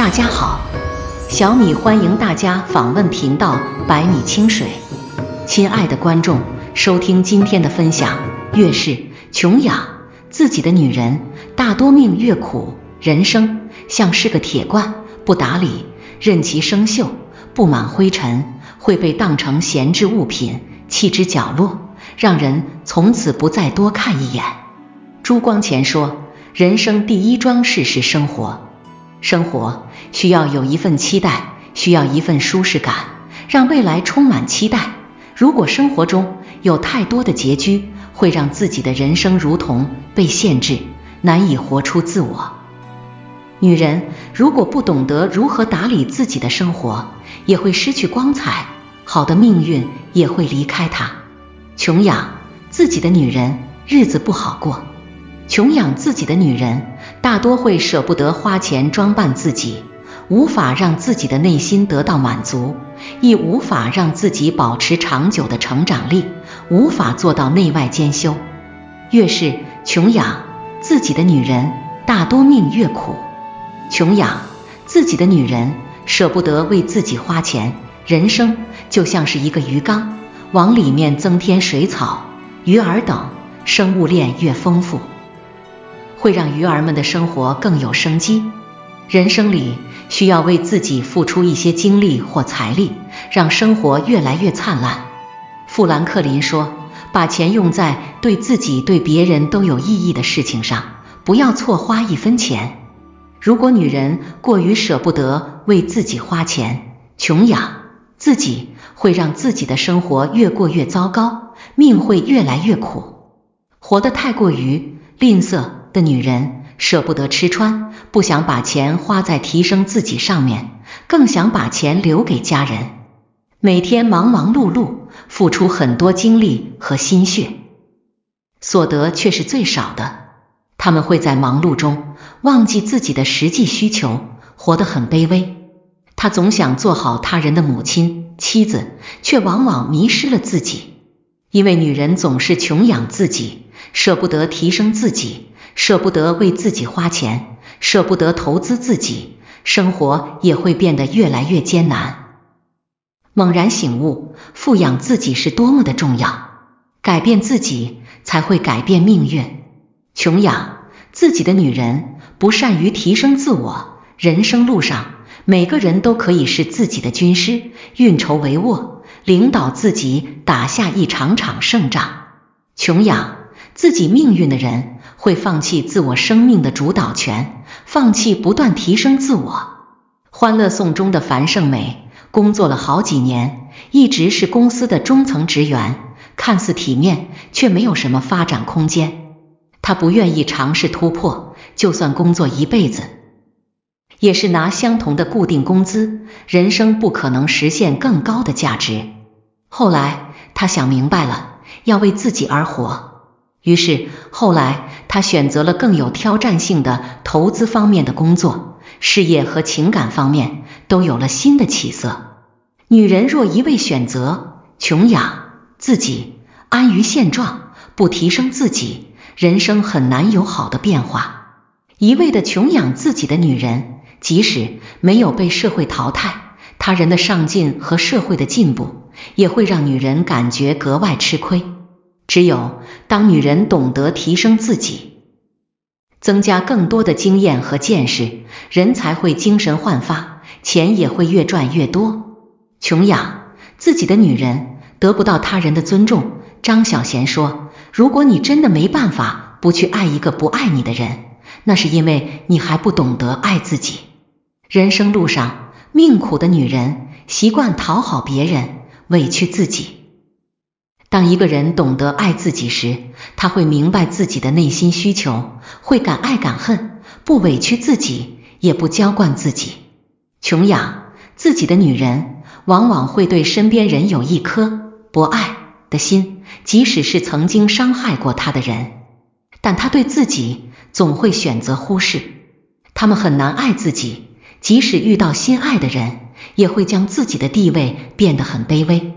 大家好，小米欢迎大家访问频道百米清水。亲爱的观众，收听今天的分享。越是穷养自己的女人，大多命越苦，人生像是个铁罐，不打理，任其生锈，布满灰尘，会被当成闲置物品，弃之角落，让人从此不再多看一眼。朱光潜说，人生第一桩事是生活，生活需要有一份期待，需要一份舒适感，让未来充满期待。如果生活中有太多的拮据，会让自己的人生如同被限制，难以活出自我。女人如果不懂得如何打理自己的生活，也会失去光彩，好的命运也会离开她。穷养自己的女人，日子不好过。穷养自己的女人，大多会舍不得花钱装扮自己，无法让自己的内心得到满足，亦无法让自己保持长久的成长力，无法做到内外兼修。越是穷养自己的女人，大多命越苦。穷养自己的女人，舍不得为自己花钱，人生就像是一个鱼缸，往里面增添水草、鱼儿等，生物链越丰富，会让鱼儿们的生活更有生机。人生里需要为自己付出一些精力或财力，让生活越来越灿烂。富兰克林说，把钱用在对自己对别人都有意义的事情上，不要错花一分钱。如果女人过于舍不得为自己花钱，穷养自己，会让自己的生活越过越糟糕，命会越来越苦。活得太过于吝啬的女人，舍不得吃穿，不想把钱花在提升自己上面，更想把钱留给家人。每天忙忙碌碌，付出很多精力和心血，所得却是最少的。他们会在忙碌中忘记自己的实际需求，活得很卑微。她总想做好他人的母亲、妻子，却往往迷失了自己。因为女人总是穷养自己，舍不得提升自己，舍不得为自己花钱，舍不得投资自己，生活也会变得越来越艰难。猛然醒悟，富养自己是多么的重要，改变自己才会改变命运。穷养自己的女人，不善于提升自我，人生路上每个人都可以是自己的军师，运筹帷幄，领导自己打下一场场胜仗。穷养自己命运的人，会放弃自我生命的主导权，放弃不断提升自我。欢乐颂中的樊胜美工作了好几年，一直是公司的中层职员，看似体面，却没有什么发展空间。她不愿意尝试突破，就算工作一辈子，也是拿相同的固定工资，人生不可能实现更高的价值。后来她想明白了，要为自己而活。于是后来她选择了更有挑战性的投资方面的工作，事业和情感方面都有了新的起色。女人若一味选择穷养自己，安于现状，不提升自己，人生很难有好的变化。一味的穷养自己的女人，即使没有被社会淘汰，他人的上进和社会的进步，也会让女人感觉格外吃亏。只有当女人懂得提升自己，增加更多的经验和见识，人才会精神焕发，钱也会越赚越多。穷养自己的女人，得不到他人的尊重。张小娴说，如果你真的没办法不去爱一个不爱你的人，那是因为你还不懂得爱自己。人生路上命苦的女人，习惯讨好别人，委屈自己。当一个人懂得爱自己时，他会明白自己的内心需求，会敢爱敢恨，不委屈自己，也不娇惯自己。穷养自己的女人，往往会对身边人有一颗博爱的心，即使是曾经伤害过她的人，但她对自己总会选择忽视。她们很难爱自己，即使遇到心爱的人，也会将自己的地位变得很卑微。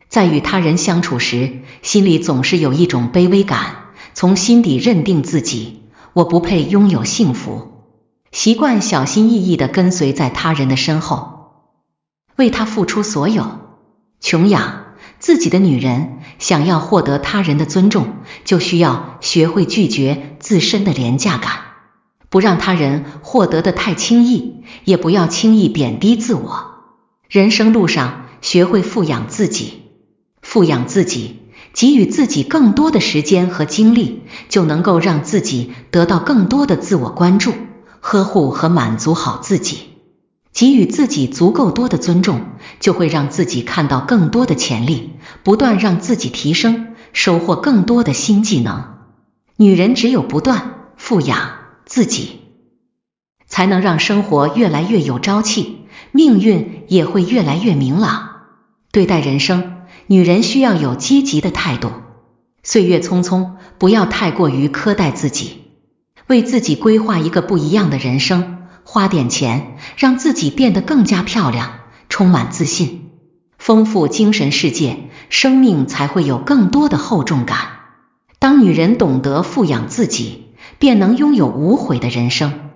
在与他人相处时，心里总是有一种卑微感，从心底认定自己，我不配拥有幸福。习惯小心翼翼地跟随在他人的身后，为他付出所有。穷养自己的女人，想要获得他人的尊重，就需要学会拒绝自身的廉价感，不让他人获得的太轻易，也不要轻易贬低自我。人生路上，学会富养自己。富养自己，给予自己更多的时间和精力，就能够让自己得到更多的自我关注，呵护和满足好自己。给予自己足够多的尊重，就会让自己看到更多的潜力，不断让自己提升，收获更多的新技能。女人只有不断富养自己，才能让生活越来越有朝气，命运也会越来越明朗。对待人生，女人需要有积极的态度。岁月匆匆，不要太过于苛待自己，为自己规划一个不一样的人生，花点钱，让自己变得更加漂亮，充满自信，丰富精神世界，生命才会有更多的厚重感。当女人懂得富养自己，便能拥有无悔的人生。